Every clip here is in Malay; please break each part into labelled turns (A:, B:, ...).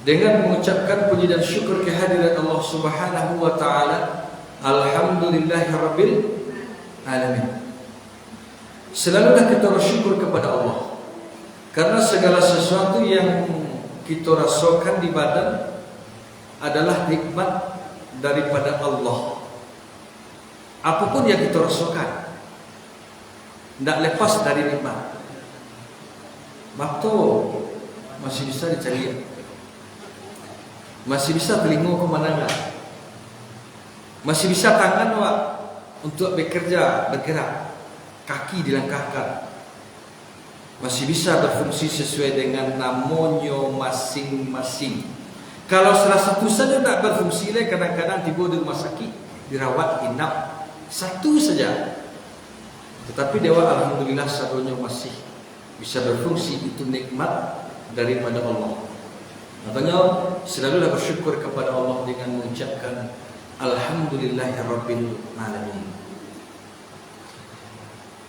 A: dengan mengucapkan puji dan syukur kehadirat Allah Subhanahu wa taala. Alhamdulillahirabbil alamin. Selalulah kita bersyukur kepada Allah, karena segala sesuatu yang kita rasakan di badan adalah nikmat daripada Allah. Apapun yang kita rasakan tidak lepas dari nikmat. Mata masih bisa dicari, masih bisa telinga pemandangan, masih bisa tangan untuk bekerja, bergerak, kaki dilangkahkan, masih bisa berfungsi sesuai dengan namanya masing-masing. Kalau salah satu saja tidak berfungsi, kadang-kadang tiba di rumah sakit, dirawat inap, satu saja. Tetapi dewa alhamdulillah sadonya masih bisa berfungsi. Itu nikmat daripada Allah. Makanya selalulah bersyukur kepada Allah dengan mengucapkan Alhamdulillahirabbil alamin.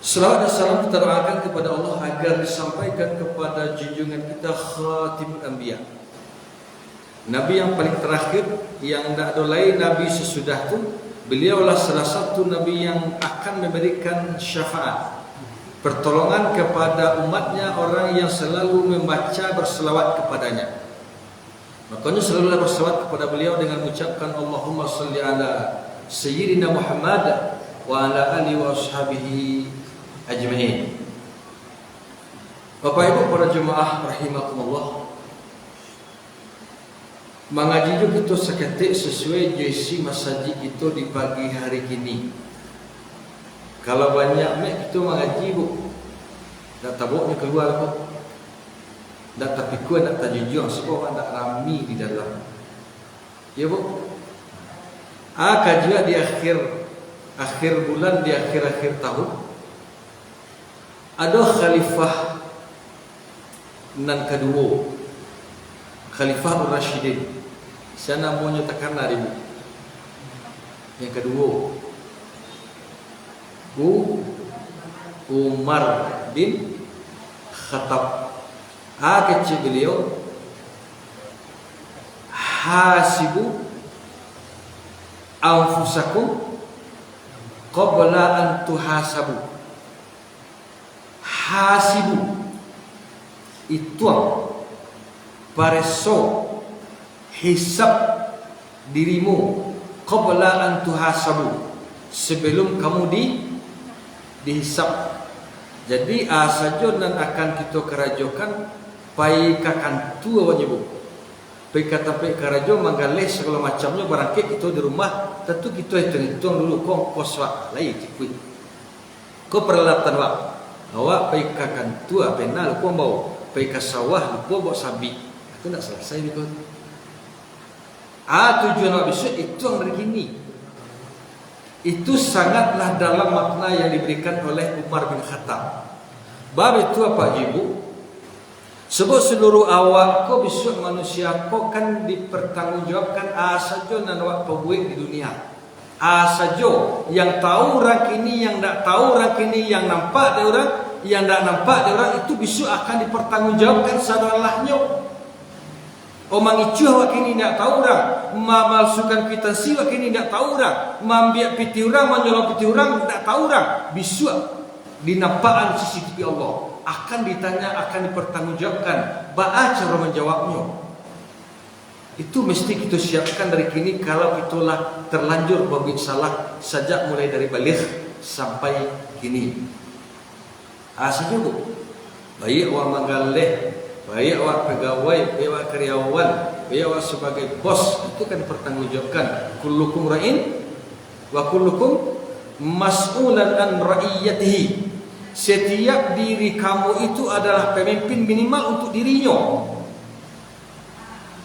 A: Selawat dan salam kita doakan kepada Allah agar disampaikan kepada junjungan kita Khatimul Anbiya, Nabi yang paling terakhir, yang tidak ada lain Nabi sesudah itu. Beliaulah salah satu Nabi yang akan memberikan syafaat, pertolongan kepada umatnya, orang yang selalu membaca berselawat kepadanya. Makanya selalulah berselawat kepada beliau dengan mengucapkan Allahumma salli ala Sayyidina Muhammad wa ala alihi wa ashabihi ajma'in. Bapak Ibu para jemaah rahimakumullah, mengaji juga kita seketik sesuai jesi masjid itu di pagi hari ini. Kalau banyak kita mengaji bu, tak tabuknya keluar bu, tak terpikir, tak terjujur, sebab tak rami di dalam. Ya bu, kajian di akhir bulan, di akhir tahun, ada khalifah nan kedua, Khalifah Ar-Rasyidin. Saya namanya terkenal ibu. Yang kedua, Umar bin Khattab. Kecil beliau, hasibu anfusakum qabla an tuhasabu. Hasibu itu pareso hisab dirimu qabla an tuhasabu, sebelum kamu dihisab. Jadi saja nan akan kita kerajokan pai kakan tua wajib. Pai kata pai karajo manggaleh segala macamnya barangkali kita di rumah, tentu kita hitung dulu kos lain cikui. Ko peralatan awak pai kakan tua penal ko mau pai ka sawah lupa bawa sabi. Itu nak selesai ni ko. Tujuan awak besok itu yang begini. Itu sangatlah dalam makna yang diberikan oleh Umar bin Khattab. Bab itu apa ibu? Sebab seluruh awak kau besok manusia kau kan dipertanggungjawabkan saja nan awak perbuat di dunia. Saja yang tahu orang ini, yang tak tahu orang ini, yang nampak dia orang, yang tak nampak dia orang, itu besok akan dipertanggungjawabkan sadalahnya. Omang icu awak kini tidak tahu orang, memalsukan kwitansi awak kini tidak tahu orang, membiak piti orang, menyolong piti orang tidak tahu orang. Besok di nampaan CCTV Allah akan ditanya, akan dipertanggungjawabkan. Ba'a cara menjawabnya. Itu mesti kita siapkan dari kini. Kalau itulah terlanjur berbuat salah sejak mulai dari balik sampai kini. Saja bu, baik awak menggaleh, baik awak pegawai, baik awak karyawan, baik awak sebagai bos, itu kan dipertanggungjawabkan. Kullukum ra'in wa kullukum mas'ulan an ra'iyatihi. Setiap diri kamu itu adalah pemimpin minimal untuk dirinya.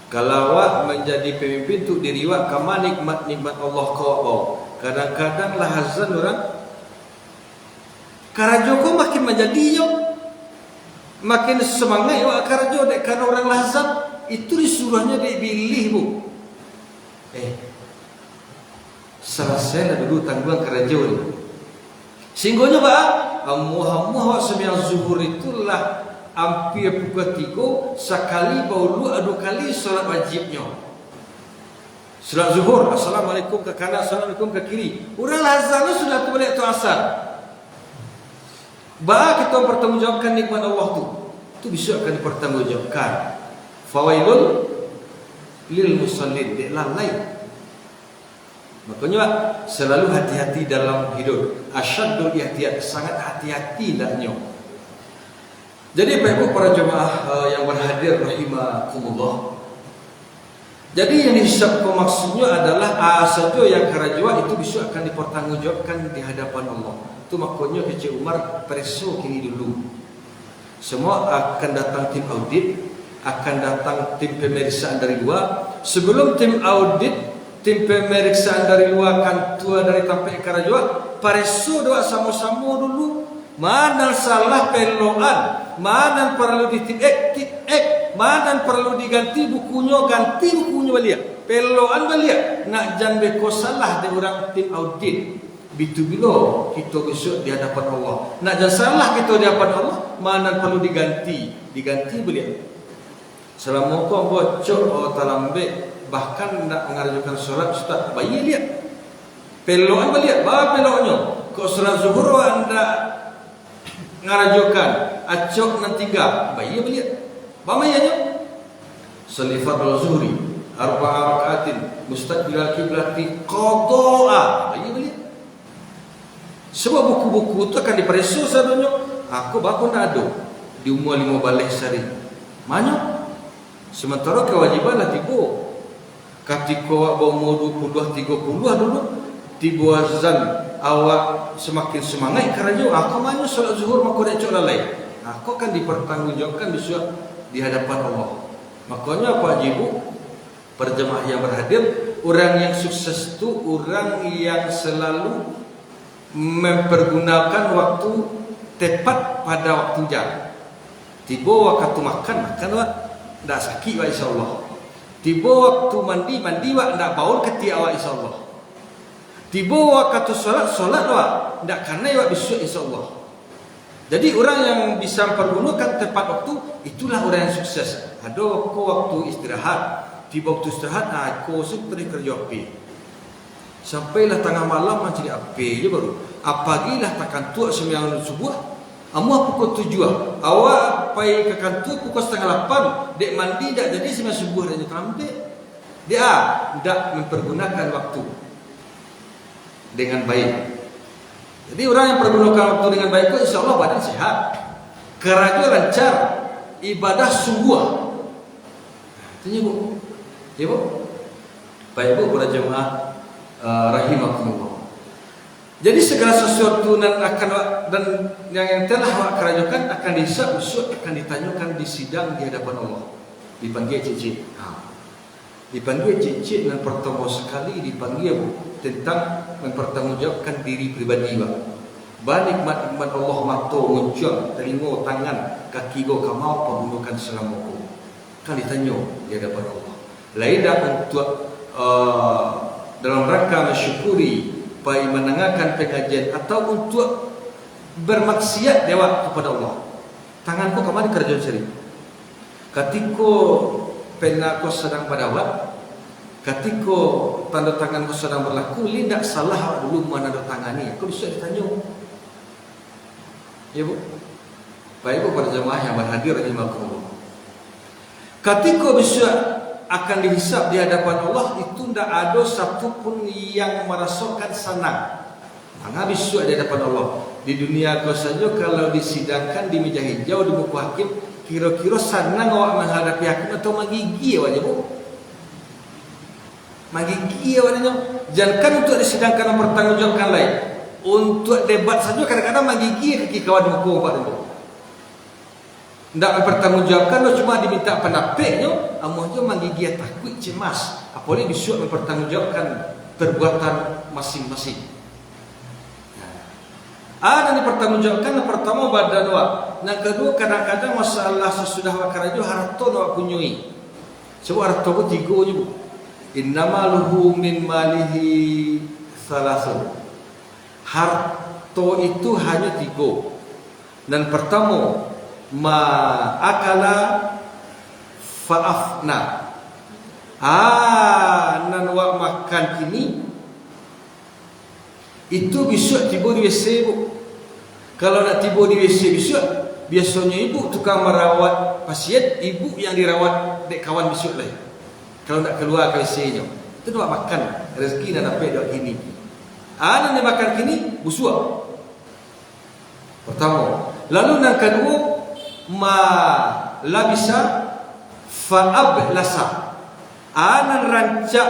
A: Kalau awak menjadi pemimpin untuk diri awak, kama nikmat-nikmat Allah kau bawa. Kadang-kadang lahazan orang karajo kau makin menjadi yo, makin semangat awak karajo dek karena orang lahazan itu disuruhnya dipilih bu. Selesai dulu tanggungan karajo ni. Singgonya pak, hamu awak sembilan zuhur itulah hampir pukul 3 sekali baru 2 kali solat wajibnya. Solat zuhur, assalamualaikum ke kanan, assalamualaikum ke kiri. Orang azan sudah tu balik tu asar. Kita pertanggungjawabkan nikmat Allah tu. Itu besok akan dipertanggungjawabkan. Fawailul lil musallin, dia lalai. Makanya selalu hati-hati dalam hidup. Asyaddul ihtiyat, sangat hati-hati daknya. Jadi Bapak Ibu para jemaah yang berhadir rahimakumullah. Jadi yang dihisab maksudnya adalah saja yang kerajaan itu besok akan dipertanggungjawabkan di hadapan Allah. Itu makanya kecil Umar preso kini dulu. Semua akan datang tim audit, akan datang tim pemeriksaan dari luar. Sebelum tim audit, tim pemeriksaan dari luar akan tua dari sampai kerajaan. Preso doa sama-sama dulu. Mana salah peloan, mana perlu mana perlu diganti bukunya, ganti bukunya balik. Peloan balik. Nak jangan beko salah di orang tim audit. Bitu bila kita besok di hadapan Allah. Nak jangan salah kita di hadapan Allah, mana perlu diganti balik. Selama kau bocor atau talambek, bahkan nak mengajukan solat ustaz, bayi lihat. Peloan balik, bah peloknya. Kau solat zuhur anda ngarajokan acok nanti gak bayi beliat bamayanya salifat zuhri arba'a rakaatin mustaqbilal qiblati qada'a bayi beliat. Sebab buku-buku itu akan diperiksa sadunya. Aku bakun ada di umur 5 balik sehari mana sementara kewajiban lah tiba ketika awak berumur 22 30 dulu tiba azan awak semakin semangat kerana aku mana solat zuhur maka dah cok lalai. Aku akan dipertanggungjawabkan besok di hadapan Allah. Makanya Pak Ibu perjemaah yang berhadir, orang yang sukses itu orang yang selalu mempergunakan waktu tepat pada waktu jam. Tiba waktu makan awak tak sakit wa insyaAllah. Tiba waktu mandi awak tak baul ketika awak insyaAllah. Tiba waktu solat awak tak kena awak besok insyaAllah. Jadi orang yang bisa mempergunakan tepat waktu, itulah orang yang sukses. Ada waktu istirahat, tiba waktu istirahat, aku seperti kerja api. Sampailah tengah malam macam api je baru. Apagilah takkan tuak sembilan subuh. Amu pukul 7. Awak pai ke kantor pukul 7:30. Dek mandi dak jadi sembilan subuh dah terlambat. Dia tidak mempergunakan waktu dengan baik. Jadi orang yang pergunakan waktu dengan baik itu insyaAllah badan sehat, kerja lancar, ibadah sungguh. Itu Bu. Ya Bu. Baik Bu para jemaah rahimakumullah. Jadi segala sesuatu dan yang telah awak kerjakan akan dihisab besok, akan ditanyakan di sidang di hadapan Allah. Dipanggil cicit. Dipanggil cicit dan pertama sekali dipanggil tentang mempertanggungjawabkan diri pribadi nikmat-nikmat Allah mata, muncul, telinga, tangan, kaki go kamau pembunuhkan selama ku. Kan ditanya di hadapan Allah. Lain dah untuk dalam rangka mensyukuri pai mendengarkan pengajian atau untuk bermaksiat dewa kepada Allah. Tanganku kemana kerja sendiri. Ketika penaku sedang pada awak, ketika tanda tanganku sedang berlaku, tidak salah dulu mana tanda tangani. Aku bisa ditanya. Ya Bu. Baik Bu para jemaah yang berhadir rahimakumullah. Ketika bisa akan dihisab di hadapan Allah, itu tidak ada satu pun yang merasakan senang. Mana bisa di hadapan Allah. Di dunia kau saja kalau disidangkan di meja hijau di buku hakim, kira-kira senang awak menghadapi hakim atau menggigi awak Bu? Menggigi awaknya. Jangan untuk disidangkan dan bertanggungjawabkan lain. Untuk debat saja kadang-kadang menggigi kaki kawan buku Pak itu. Tidak mempertanggungjawabkan, cuma diminta pendapatnya, amuhnya menggigit takut cemas. Apalagi bisa mempertanggungjawabkan perbuatan masing-masing. Dan dipertanggungjawabkan yang pertama badan awak. Yang kedua kadang-kadang masalah sesudah wakaraju harta awak punyai. Sebab harta itu tiga je Bu. Innamaluhu min malihi salasun. Harta itu hanya tiga. Dan pertama ma akala fa'afna. Nan wa makan kini itu besok tiba di WC, Bu. Kalau nak tiba di WC besok, biasanya ibu tukang merawat pasien, ibu yang dirawat dek kawan besok lain. Kalau nak keluar ke WC-nya, itu nak makan rezeki dan apa dak kini. Nan dia makan kini busuk. Pertama, lalu yang kedua, ma labisa fa'ab lasa. Nan rancak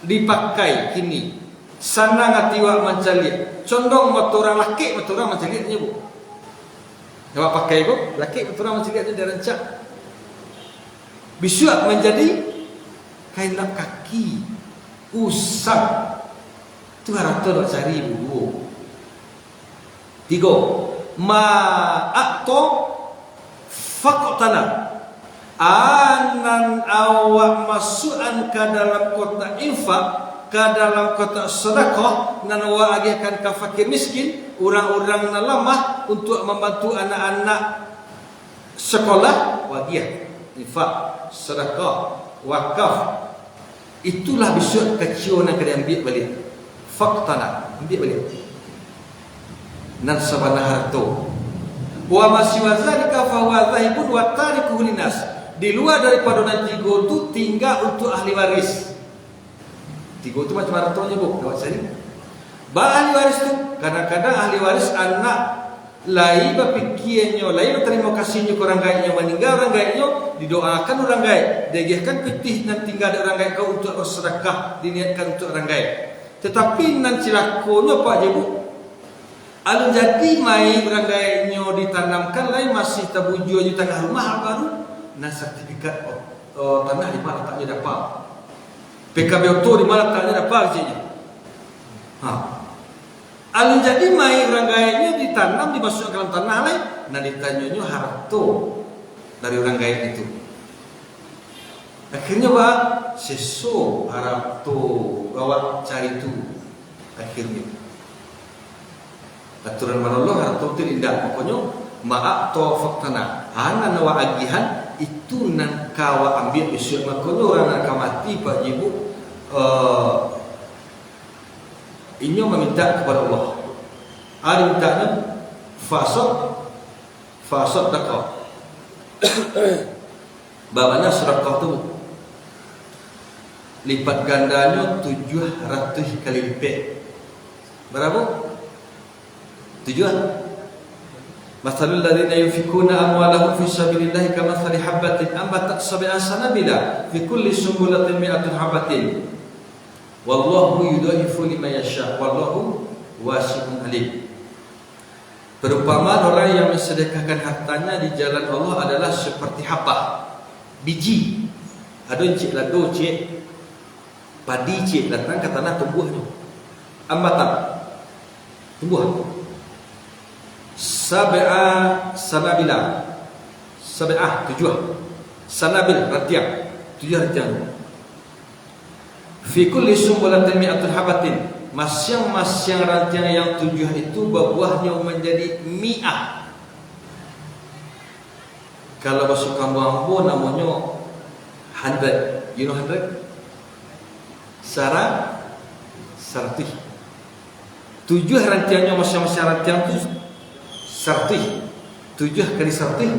A: dipakai kini. Sana ngati wa mancaliat. Condong motoran laki, motoran mancaliatnya, Bu. Awak pakai, Bu, laki motoran mancaliatnya dia rancak. Bisuk menjadi kain lap kaki, usang. Itu harap tu nak cari, Bu. 3. Ma'akto faqtana. Anan awak masukkan ke dalam kotak infak, ke dalam kotak sedekah, nan awak agihkan ke fakir miskin, orang-orang yang lemah, untuk membantu anak-anak sekolah, wagih infak, sedekah, wakaf. Itulah besok kecil yang kena ambil balik. Faqtana, ambil balik. Nan sabana harto. Wa masiwazalika fa huwa dhahibun wa tarikuhu linas. Di luar daripada nan 3 itu tinggal untuk ahli waris. 3 itu macam hartonya, Bu, awak cari. Ahli waris tu kadang-kadang ahli waris anak lain berfikirnya, lain berterima kasihnya ke orang gaibnya, meninggal orang gaibnya, didoakan orang gaib, diagihkan pitih nan tinggal ada orang gaib kau untuk bersedekah, diniatkan untuk orang gaib. Tetapi nan cilakonya Pak Je, Bu, alun jadi mai orang gaibnya ditanamkan lain masih tabujur di tengah rumah baru, nah sertifikat tanah di mana letaknya dapat, PKB auto di mana letaknya dapat jenya. Alun jadi mai orang gaibnya ditanam, dimasukkan dalam tanah lain, nah ditanyanya harto dari orang gaib itu. Akhirnya, Pak, seso harto awak cari itu. Akhirnya aturan Allah harto itu indah. Pokoknya ma'ak tawafaqtana. Anan wa agihan itu nan kawa ambil besok. Makanya orang nak mati, Pak Ibu, ini meminta kepada Allah. Ada mintanya fasad dakau. Bagaimana sedekah tu lipat gandanya 700 kali lipat. Berapa? 7. Masalul ladzina yunfikuna amwalahum fi sabilillahi kamathali habatin ambatat sab'a sanabila fi kulli sunbulatin mi'atun habatin. Wallahu yudhifu liman yasha wallahu wasi'un alim. Perumpamaan orang yang mensedekahkan hartanya di jalan Allah adalah seperti habah, biji. Ada cik lado, cik padi, cik datang ke tanah tumbuhnya. Ambatan tumbuh. Sab'a sanabila. Sab'ah 7. Sanabil rantiang. 7 rantiang. Fi kulli sumbulatin mi'atun habatin. Masing-masing rantiang yang 7 itu buahnya menjadi mi'ah. Kalau bahasa kampung namanya 100. You know 100? Sartih. 7 rantiangnya masing-masing rantiang itu sartih. 7 kali sartih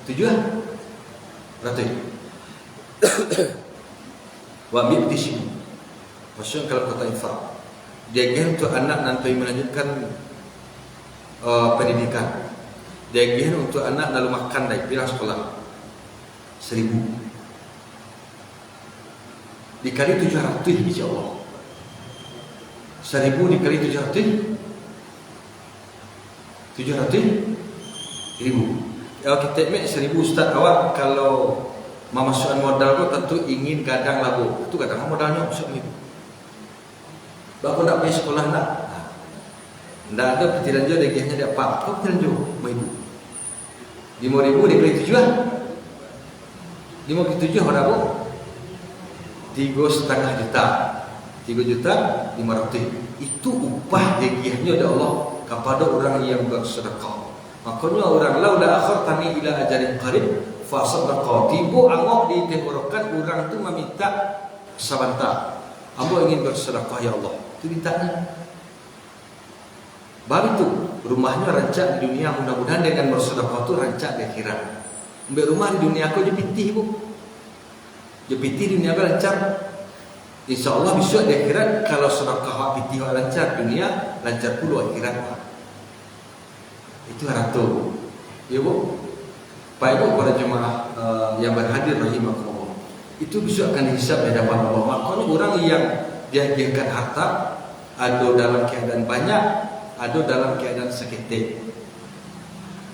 A: 7 ratih. Wa mibtishi. Maksudnya kalau kata infak, dia ingin untuk anak nanti melanjutkan pendidikan. Dia ingin untuk anak lalu makan dari bilang sekolah 1000 dikali 700, insyaAllah 1000 dikali 700 ribu. Kalau kita ambil 1000 Ustaz, awak kalau memasukkan modal tu tentu ingin gadang labu. Itu gadang modalnya masuk ribu. Bapak nak pergi sekolah nak? Tak ada petiran jual degiannya dia apa? Kau petiran jual 5,000. 5,000 dikali 7 lah. 5 kali 7 berapa? 3,5 juta. 3.500.000. Itu upah degiannya dari Allah kepada orang yang bersedekah. Makanya orang laula akhartani ila ajalin qarib fa saddaqa. Tiba angok di tenggorokan orang tu meminta sabanta. Ambo ingin bersedekah ya Allah. Itu mintanya. Baru itu rumahnya rancak di dunia, mudah-mudahan dengan bersedekah itu rancak di akhirat. Ambil rumah di dunia aku je pitih bu. Je pitih dunia aku lancar. InsyaAllah besok di akhirat kalau sedekah hak pitih hak lancar dunia, lancar pula akhirat. Itu haratu. Ya bu. Pak Ibu para jemaah yang berhadir rahimakumullah. Itu besok akan dihisab di hadapan Allah. Makanya orang yang diajarkan harta ada dalam keadaan banyak, ada dalam keadaan seketik.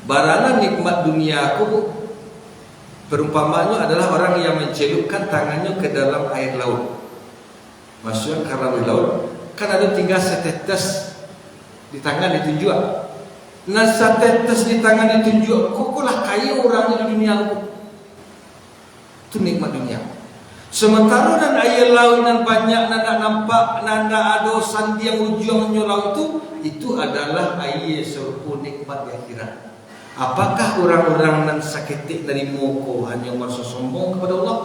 A: Barana nikmat dunia aku perumpamanya adalah orang yang mencelupkan tangannya ke dalam air laut. Maksudnya karena di laut kan ada tinggal setetes di tangan ditunjuk. Nah setetes di tangan ditunjuk, kokolah kaya orang di dunia aku. Itu nikmat dunia. Sementara dan air laut nan banyak nanda nampak nanda ada sandi yang ujungnya laut itu adalah air serupa nikmat di akhirat. Apakah orang-orang nan sakitik dari moko hanya merasa sombong kepada Allah?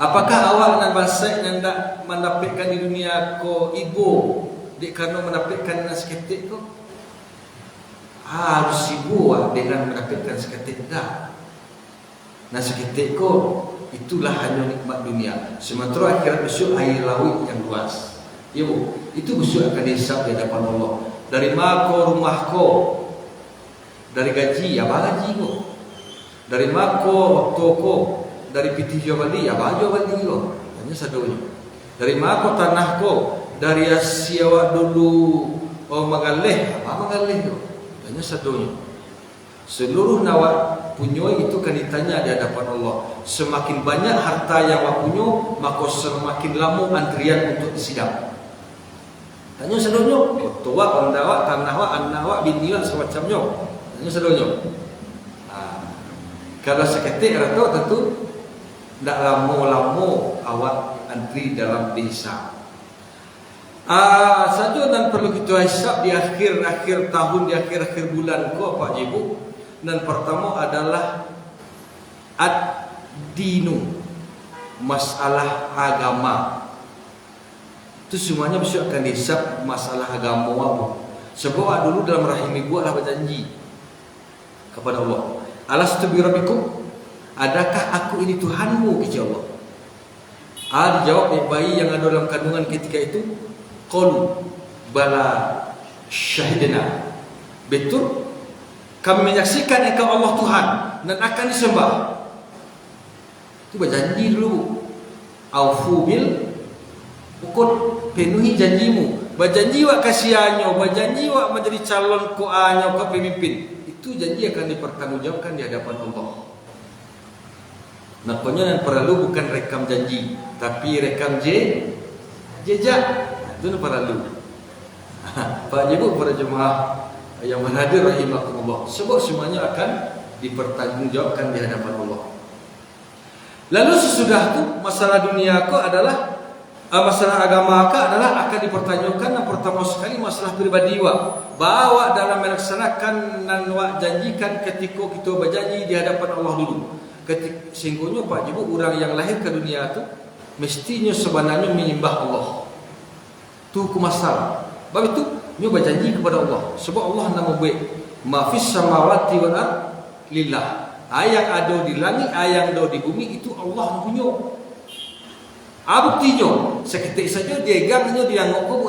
A: Apakah awak nan basik nanda mendapatkan di dunia ko ibu dik karena mendapatkan nan sakitik ko? Harus ibu dengan mendapatkan sakitik dah. Nan sakitik ko itulah hanya nikmat dunia. Sementara akhirat besok air laut yang luas. Yo, itu besok akan dihisab di hadapan Allah. Dari mako rumahko, dari gaji ya gaji ko. Dari mako toko, dari pitih jawali ya jawali ko. Hanya sadonya. Dari mako tanahko, dari asiawa dulu magaleh magaleh ko. Hanya sadonya. Seluruh nawak punya itu kan ditanya di hadapan Allah. Semakin banyak harta yang awak punya, maka semakin lama antrian untuk disidang. Tanya seluruhnya, tua, ondawak, tanahwak, anawak, biniwak, semacamnya. Tanya seluruhnya. Kalau seketik rata tentu tidak lama-lama awak antri dalam desa. Saja dan perlu kita hisap di akhir-akhir tahun, di akhir-akhir bulan ko Pak Ibu. Dan pertama adalah ad-dinu, masalah agama. Itu semuanya besok akan dihisap masalah agama awak. Sebab dulu dalam rahim ibu adalah berjanji kepada Allah. Alastu bi rabbikum? Adakah aku ini Tuhanmu kata Allah? Dijawab bayi yang ada dalam kandungan ketika itu, qalu bala syahidna. Betul kami menyaksikan engkau Allah Tuhan dan akan disembah. Itu berjanji dulu. Aufu bil uqud, penuhi janjimu. Berjanji wak kasihannya, berjanji wak menjadi calon koanya ke pemimpin. Itu janji akan dipertanggungjawabkan di hadapan Allah. Makanya yang perlu bukan rekam janji, tapi rekam jejak. Itu yang perlu. Pak Ibu para jemaah yang berhadir rahimakumullah, sebab semuanya akan dipertanggungjawabkan di hadapan Allah. Lalu sesudah itu masalah dunia aku adalah masalah agama aku adalah akan dipertanyakan. Yang pertama sekali masalah pribadi wak, bahawa dalam melaksanakan dan wak janjikan ketika kita berjanji di hadapan Allah dulu. Sehingga Pak Ibu orang yang lahir ke dunia itu mestinya sebenarnya menyembah Allah. Itu masalah. Sebab itu dia berjanji kepada Allah. Sebab Allah nama baik. Mafis samawati wal ard lillah. Yang ada di langit, yang ada di bumi itu Allah punya. Buktinya seketik saja dia gangnya dia ngokok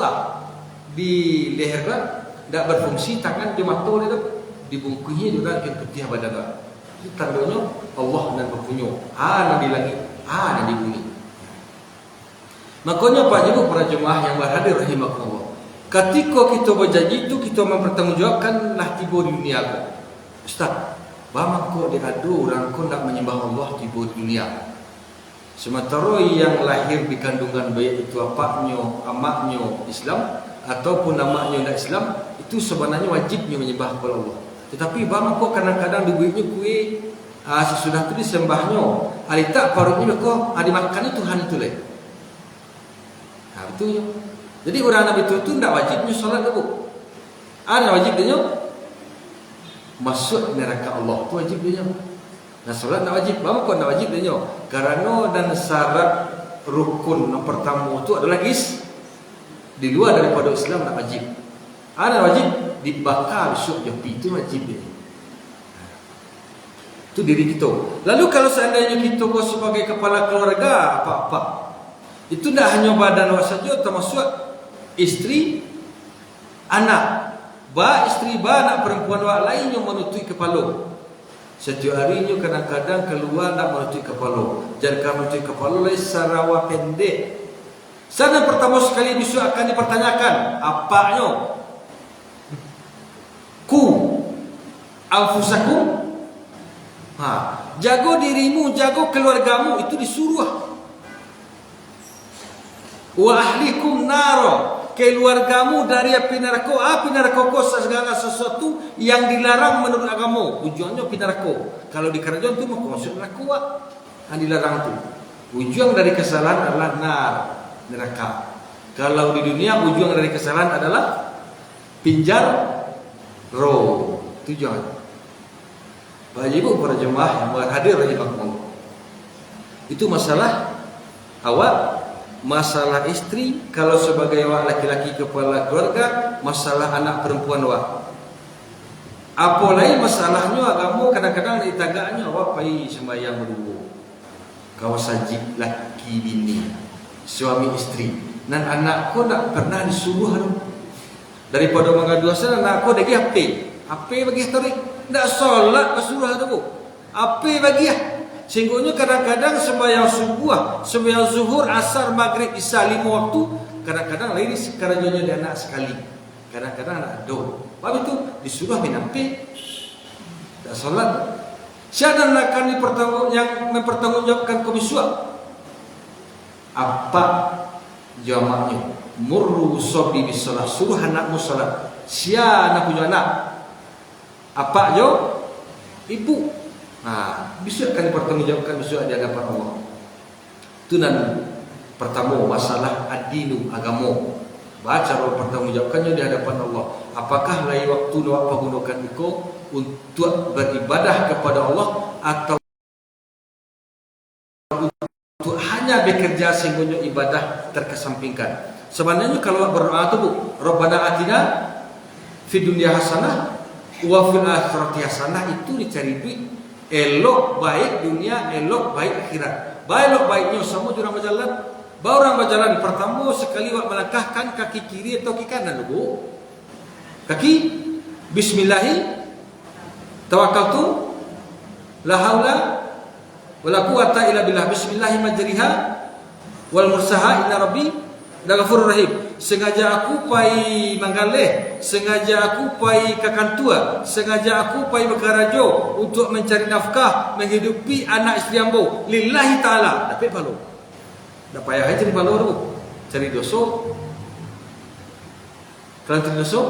A: di lehernya tidak berfungsi, tangan di mata dia dibungkunya juga akan putih badan. Itu tandanya Allah dan punya. Yang di langit, yang di bumi. Makanya Pak Ibu para jemaah yang berhadir rahimakumullah, ketika kita berjanji itu kita mempertanggungjawabkan lah tiba di dunia aku. Ustaz, bagaimana kok dia ada orang kok nak menyembah Allah tiba di dunia? Sementara yang lahir di kandungan baik itu apaknya, amaknya Islam ataupun amaknya tidak Islam, itu sebenarnya wajibnya menyembah kepada Allah. Tetapi bagaimana kok kadang-kadang duitnya kue sesudah itu disembahnya, hari tak parutnya kok dimakan Tuhan itu leh. Betul ya. Jadi orang Nabi itu tidak wajibnya sholat tu. Ada wajib dia masuk neraka Allah. Itu wajib dia. Nah, solat nak wajib. Bapa kau nak wajib dia. Kerana dan syarat rukun yang pertama itu adalah di luar daripada Islam nak wajib. Ada wajib dibakar besok jepi, itu wajib dia. Itu diri kita. Lalu kalau seandainya kita sebagai kepala keluarga apa-apa, itu tidak hanya badan awak saja, termasuk isteri, anak. Isteri, anak perempuan awak lain yang menutupi kepala. Setiap harinya kadang-kadang keluar nak menutupi kepala. Jangan menutupi kepala lain sarawa pendek. Sana pertama sekali besok akan dipertanyakan apanya? Ku anfusakum. Jaga dirimu, jaga keluargamu, itu disuruh. Wa ahlikum naro, keluargamu dari api neraka. Api neraka segala sesuatu yang dilarang menurut agama. Tujuannya api neraka. Kalau di kerajaan itu masuk neraka yang dilarang itu. Ujung dari kesalahan adalah neraka. Kalau di dunia ujung dari kesalahan adalah roh. Tujuan. Bapak Ibu para jemaah yang berhadir rahimakumullah. Itu masalah awak, masalah istri. Kalau sebagai awak laki-laki kepala keluarga, masalah anak perempuan awak. Apa lain masalahnya agama kadang-kadang ditagaknya awak pai sembahyang berdua. Kau sajib laki bini, suami istri. Dan anakku tak pernah disuruh daripada mengadu asal anakku degi HP bagi tarik. Tak solat Rasulullah tu. Apa bagi Sehingga kadang-kadang sembahyang subuh, sembahyang zuhur, asar, maghrib, isya 5 waktu, kadang-kadang lain sekarangnya dia anak sekali. Kadang-kadang anak dua. Sebab itu disuruh minampi. Tak solat. Siapa akan yang mempertanggungjawabkan komisua? Apa jamaknya? Murru sobi bisalah. Suruh anakmu solat. Siapa nak punya anak? Apa jo? Ibu. Besok akan dipertanggungjawabkan besok di hadapan Allah. Itu pertama masalah ad-dinu, agama. Baca roh pertanggungjawabkannya di hadapan Allah. Apakah lain waktu awak menggunakan itu untuk beribadah kepada Allah atau untuk hanya bekerja sehingga ibadah terkesampingkan? Sebenarnya kalau berdoa itu Rabbana atina fid dunya hasanah wa fil akhirati hasanah, itu dicari duit. Elok baik dunia, elok baik akhirat. Baik baiknya sama orang berjalan. Orang berjalan pertama sekali awak melangkahkan kaki kiri atau kaki kanan dulu. Kaki bismillahi tawakkaltu la haula wala quwata illa billah. Bismillahi majriha wal mursaha inna rabbi laghafurur rahim. Sengaja aku pai manggaleh, sengaja aku pai kakantua, sengaja aku pai berkarajo untuk mencari nafkah, menghidupi anak istri ambo lillahi ta'ala. Dapat pahala. Tak payah cari pahala dulu. Cari dosa. Kalau cari dosa,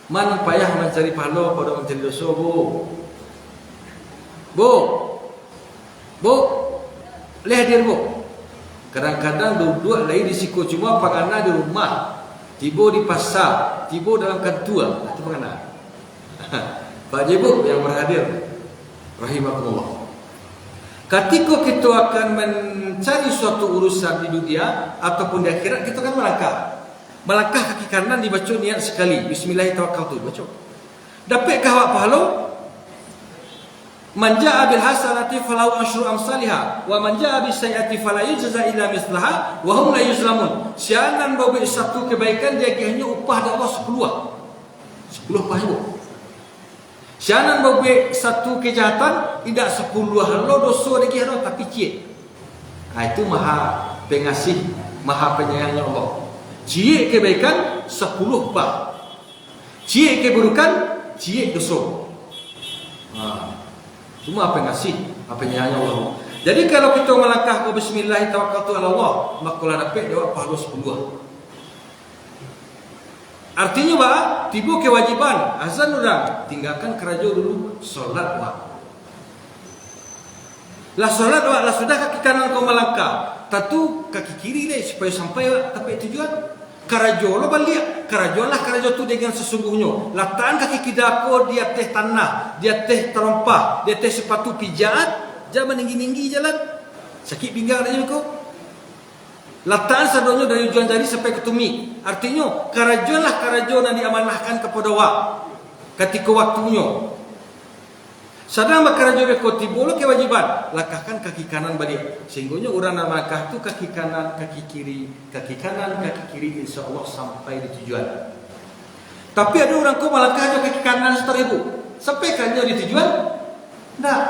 A: mana payah mencari pahala pada mencari dosa, Bu, lihat hadir, Bu. Kadang-kadang duduk lagi di siku, cuma pangana di rumah, tiba di pasar, tiba dalam kantua, itu pangana. Pak Ibu yang berhadir rahimakumullah. Ketika kita akan mencari suatu urusan di dunia ataupun di akhirat, kita akan melangkah kaki kanan, dibaca niat sekali, bismillahirrahmanirrahim, baca. Dapatkah awak pahala? Man jaa bil hasanati falahu asyru amsalha wa man jaa bis sayyiati fala yujza illa mislaha wa hum la yuzlamun. Sianan bawa satu kebaikan dia hanya upah dari Allah 10 pahala. Sianan bawa satu kejahatan tidak 10 halo dosa lagi halo tapi cie. Itu maha pengasih, maha penyayangnya Allah. Cie kebaikan 10 bah. Cie keburukan, cie dosa. Semua apa yang ngasih, apa yang Allah. Jadi kalau kita melangkah ke bismillah tawakkaltu ala Allah, maka kalau dapat dia pahala 10. Artinya apa? Tiba kewajiban azan orang, tinggalkan kerja dulu, solat wa. Lah solat wa, lah sudah kaki kanan kau melangkah, tentu kaki kiri deh supaya sampai sampai tujuan. Karajo lo balik, karajo lah karajo tu dengan sesungguhnya. Lataan kaki kidako dia teh tanah, dia teh terompah, dia teh sepatu pijat, jangan tinggi-tinggi jalan. Sakit pinggang aja kau. Lataan sadonyo dari ujung jari sampai ke tumi. Artinya karajo lah karajo yang diamanahkan kepada wak ketika waktunya. Sadang bakarajo beko tibolo kewajiban lakahkan kaki kanan balik. Sehingga orang nak melangkah tu kaki kanan, kaki kiri, kaki kanan, kaki kiri, insya-Allah sampai di tujuan. Tapi ada orang kau melangkah aja kaki kanan 1,000. Sampai kan di tujuan? Tak.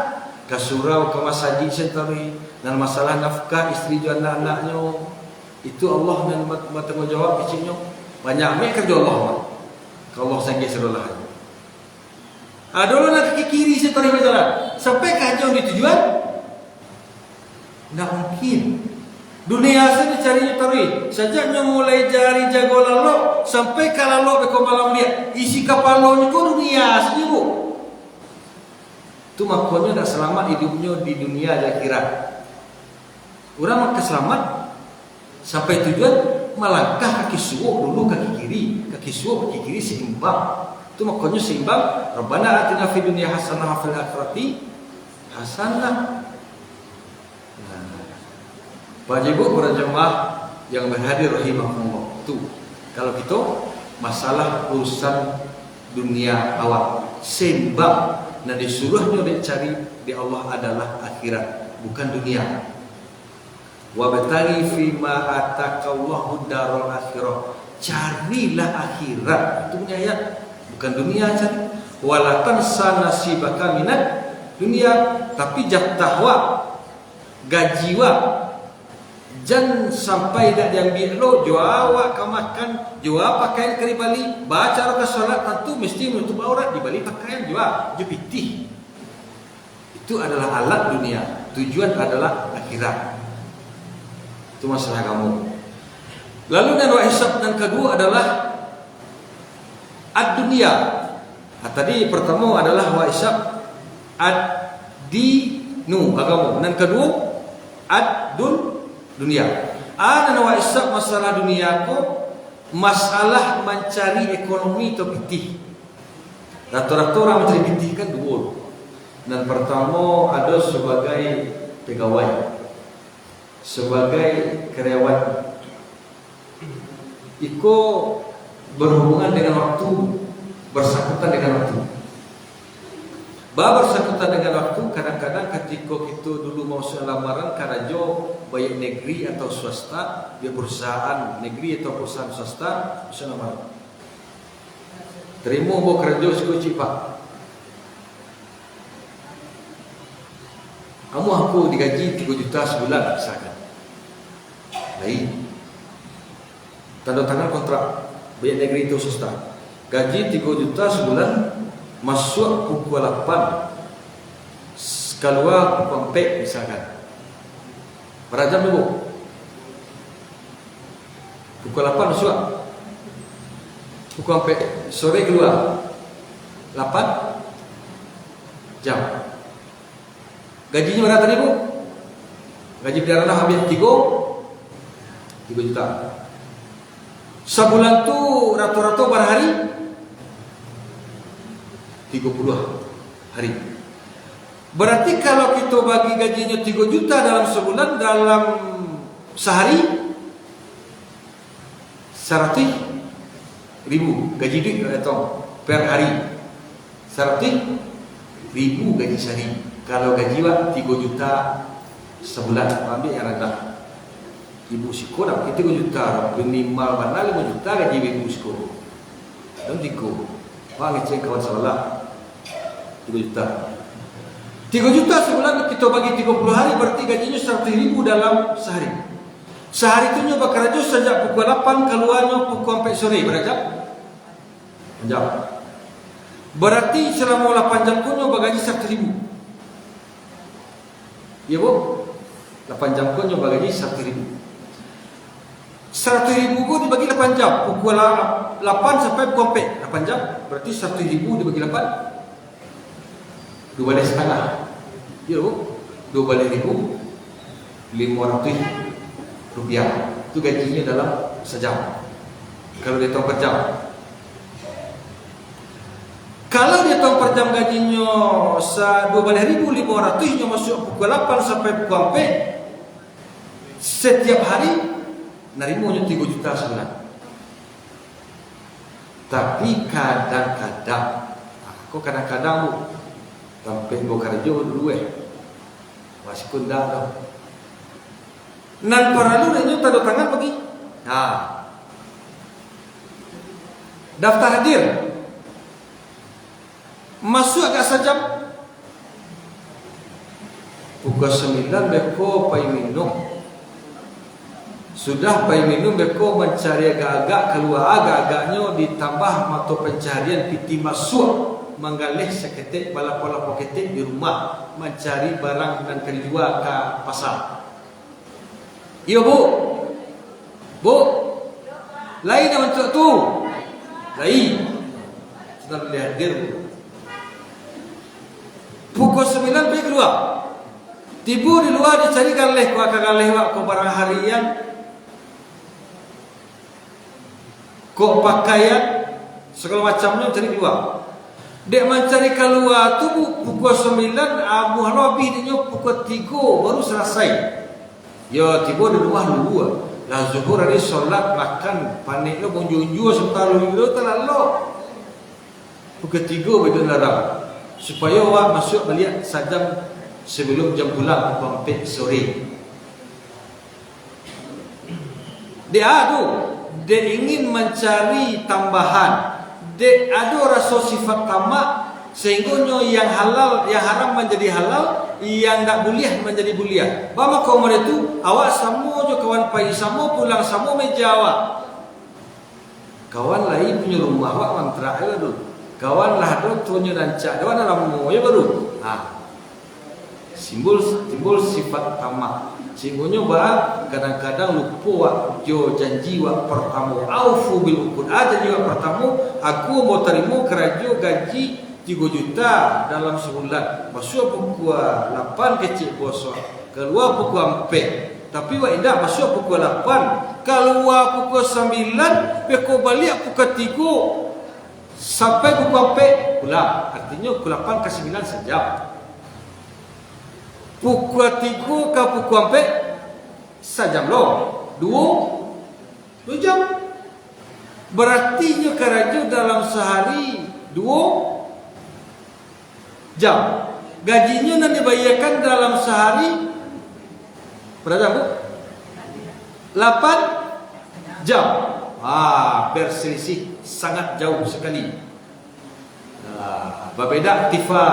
A: Ke surau, ke masjid sentari dan masalah nafkah isteri dan anak-anaknya. Itu Allah yang bertanggungjawab isinya. Banyak mek kerja Allah. Kalau Allah sanggih serolah. Ada orang nak kaki kiri setelah berjalan sampai ke hajung di tujuan? Tak mungkin. Dunia asal cari tari. Sajaknya mulai jari jago lalu sampai ke lalu beko malam dia isi kapal lo ko dunia asal bu. Itu makanya dah selamat hidupnya di dunia dan akhirat. Orang makan selamat sampai tujuan melangkah kaki suwuk dulu kaki suwuk kaki kiri seimbang. Itu makanya seimbang. Rabbana atina fid dunya hasanah wa fil akhirati hasanah. Bapak Ibu para jemaah yang berhadir rahimahumullah. Itu kalau kita masalah urusan dunia awal seimbang dan disuruhnya dicari di Allah adalah akhirat bukan dunia. Wa bataghi fima atakallahu darul akhirah. Carilah akhirat. Itu punya ayat. Bukan dunia cari. Wala tansa nasibaka minat dunia, tapi jatahwa gajiwa jangan sampai dak diambil lo juawa ka makan jual pakaian kari bali baca rakaat salat tentu mesti menutup aurat di bali pakaian jual jepitih. Itu adalah alat dunia, tujuan adalah akhirat. Itu masalah kamu. Lalu dan hisab dan kedua adalah ad-dunia. Tadi pertama adalah hisab ad-dinu agama. Dan kedua dunia. Ada hisab masalah dunia ko masalah mencari ekonomi atau pitih. Rata-rata orang mencari pitih kan dua. Dan pertama ada sebagai pegawai, sebagai karyawan. Iko berhubungan dengan waktu, bersangkutan dengan waktu. Bersangkutan dengan waktu, kadang-kadang ketika kita dulu mau lamaran karajo baik negeri atau swasta, dia perusahaan negeri atau perusahaan swasta, bisa lamaran. Terima bawa kerja sekoci pak. Kamu aku digaji 3 juta sebulan misalkan. Lain. Tanda tangan kontrak baik negeri itu swasta. Gaji 3 juta sebulan, masuk pukul 8, keluar pukul 4 misalkan. Berapa jam ibu? Pukul 8 masuk, pukul 4 sore keluar, 8 jam. Gajinya berapa tadi bu? Gaji pidana habis 3 juta. Sebulan tu rata-rata berhari 30 hari. Berarti kalau kita bagi gajinya 3 juta dalam sebulan, dalam sehari 100.000 gaji duit atau per hari 100.000 gaji sehari. Kalau gaji 3 juta sebulan, ambil yang rendah. Ibu siko dapat 3 juta, minimal mana 5 juta gaji ibu siko. Dan 3. Wah ngecek kawan salah 3 juta. 3 juta sebulan kita bagi 30 hari, berarti gajinya 100.000 dalam sehari. Sehari itu nyoba kerja sejak pukul 8 keluarnya pukul 4 sore. Berapa jam? Jam. Berarti selama 8 jam pun nyoba gaji 100.000. Ya bu? 8 jam pun nyoba gaji 100.000. 100.000 pun dibagi 8 jam, pukul 8 sampai pukul 4, 8 jam, berarti 100.000 dibagi 8, 2 balik setengah. Ya bu, 2 balik 1.500 rupiah. Itu gajinya dalam sejam. Kalau dia tahu per jam. Kalau dia tahu per jam gajinya 12.500, nya masuk pukul 8 sampai pukul 4 setiap hari, narimanya 3 juta sebulan. Tapi kadang-kadang, aku kadang-kadang sampai gua kerja dulu masih kundah dah. Nan perlu dia tanda tangan pergi. Daftar hadir. Masuk agak sajam. Pukul 9 beko pai minum. Sudah pai minum beko mencari agak-agak keluar agak-agaknya ditambah mata pencarian piti masuk menggalih seketik bala-bala poketik di rumah mencari barang dan kerja ke pasar. Iya bu, bu, lain yang untuk tu, lain. Sudah lihat hadir. Pukul 9 pergi keluar. Tiba di luar dicari galih, kau akan galih kau barang harian, kau pakaian, segala macamnya cari keluar. Dek mencari keluar tu pukul 9, abu habis dia pukul 3 baru selesai. Ya tiba di rumah dulu. Lah zuhur hari solat makan panik lo bonjunju sebentar lo terlalu. Pukul 3 betul larang. Supaya awak masuk balik sajam sebelum jam pulang pukul 4 sore. Dia tu dia ingin mencari tambahan. Dia ada rasa sifat tamak sehingga yang halal, yang haram menjadi halal, yang tak boleh menjadi boleh. Bama kau itu awak sama je kawan pai sama pulang sama meja awak. Kawan lain punya rumah awak mantra baru. Kawan lah tu punya rancak, kawan dalam moyo baru. Timbul sifat tamak. Sehingga bah kadang-kadang lupa jo janji wak pertama aufu bil uqud. Janji wak pertama aku mau terima kerja gaji 3 juta dalam sebulan. Masuk pukul 8 kecil bosok. Keluar pukul 4. Tapi wak indah masuk pukul 8, keluar pukul 9, beko balik pukul 3 sampai pukul 4 pulang. Artinya pukul 8 ke 9 sejam. Pukul 3 ke pukul 4 sejam loh. 2 jam. Berarti nyo kerja dalam sehari 2 jam. Gajinya nanti dibayarkan dalam sehari berapa jam? 8 jam. Berselisih sangat jauh sekali. Berbeda aktifa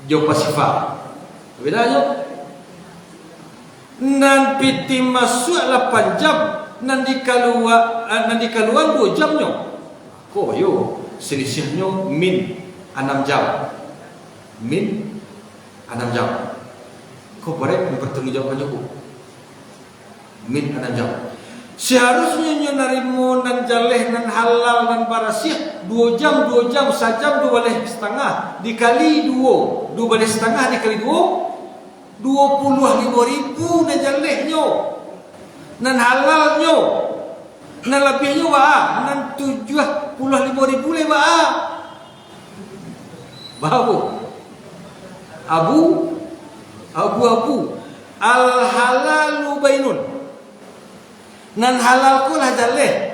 A: jauh pasifa. Bedanya nan piti masuk 8 jam, nan dikaluan 2 jamnya. Kok yo selisihnya min 6 jam. Min 6 jam. Kok boleh mempertanggungjawabkan aku? Min 6 jam. Seharusnya nyo narimo nan jaleh nan halal nan barasih 2 jam sajam 2,5 dikali 2 2,5 dikali 2 25.000 nan jalehnya nan halalnya nan lebihnya nan 75.000 le babu abu al halalu bainun nan halal ku lah jaleh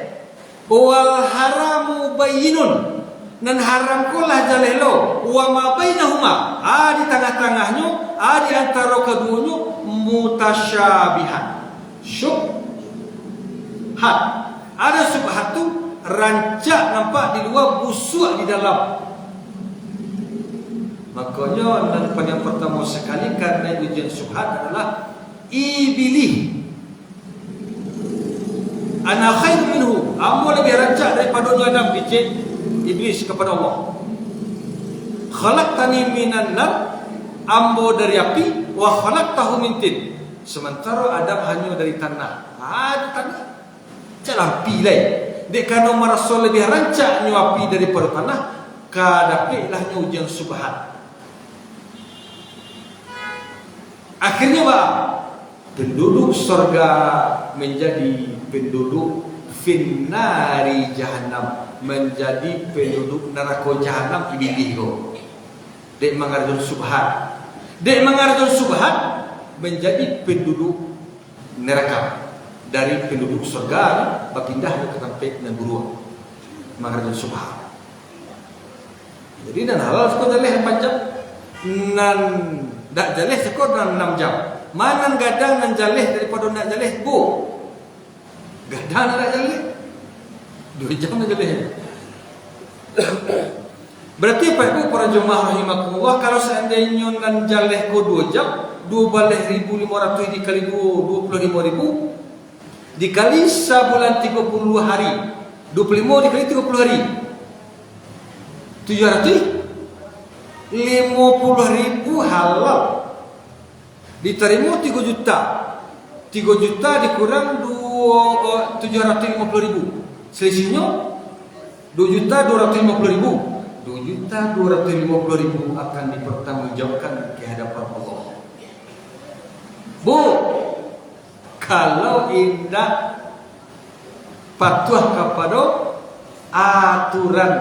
A: wal haramu bayyinun nan haram ku lah jaleh lo wa ma bainahuma di tengah-tengahnya di antara keduanya mutasyabihan syubhat ada syubhat tu rancak nampak di luar busuk di dalam. Makanya dan yang pertama sekali karena ujian syubhat adalah ibilih ana khair minhu, ambo lebih rancak daripada Adam, bicik iblis kepada Allah. Khalaqtani minan nar, ambo dari api, wa khalaqtahu min tin. Sementara Adam hanya dari tanah. Tanah jalan api lain. Dek kana merasa lebih rancak nyu api daripada tanah, kadapiklah ujian subhat. Akhirnya penduduk surga menjadi penduduk finnari jahannam, menjadi penduduk neraka jahannam ibidih ko. Dek mangarjun subhat. Dek mangarjun subhat menjadi penduduk neraka. Dari penduduk surga berpindah ke tempat dan buruan. Mangarjun subhat. Jadi dan halal sekot jaleh 4 jam. Nan dak jaleh sekot 6 jam. Mana gadang nan jaleh daripada nak jaleh bu. Gadang nak jaleh 2 jam nak jaleh. Berarti Pak Ibu para jemaah rahimakumullah, kalau seandainya nan jaleh ko 2 jam, 12.500 dikali 25.000 dikali sebulan 30 hari. 25 dikali 30 hari. 750.000 halal. Diterima 3 juta. 3 juta dikurang 750.000. Selisihnya 2.250.000. 2.250.000 akan dipertanggungjawabkan ke hadapan Allah. Bu, kalau indah patuh kepada aturan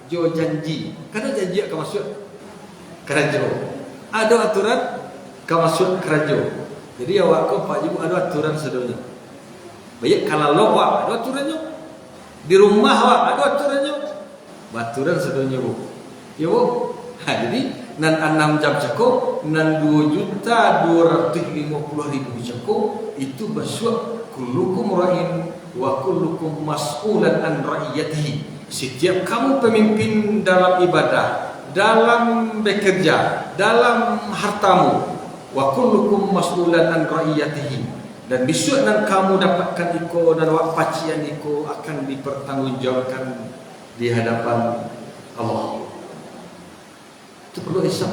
A: jo janji, karena janji akan masuk kerajo. Ada aturan akan masuk kerajo. Jadi awak kau Pak Ibu ada aturan sedunia. Baik kalau lo awak ada aturannya. Di rumah awak ada aturannya. Aturan sedunia bu. Ya bu. Jadi nan 6 jam cukup, nan 2.250.000 cukup, itu masuk kullukum ra'in wa kullukum mas'ulan an ra'iyatihi. Setiap kamu pemimpin dalam ibadah, dalam bekerja, dalam hartamu, wa kullukum mas'ulan an ra'iyatihi. Dan besok nan kamu dapatkan iko dan wak pacian iko akan dipertanggungjawabkan di hadapan Allah. Itu perlu hisab.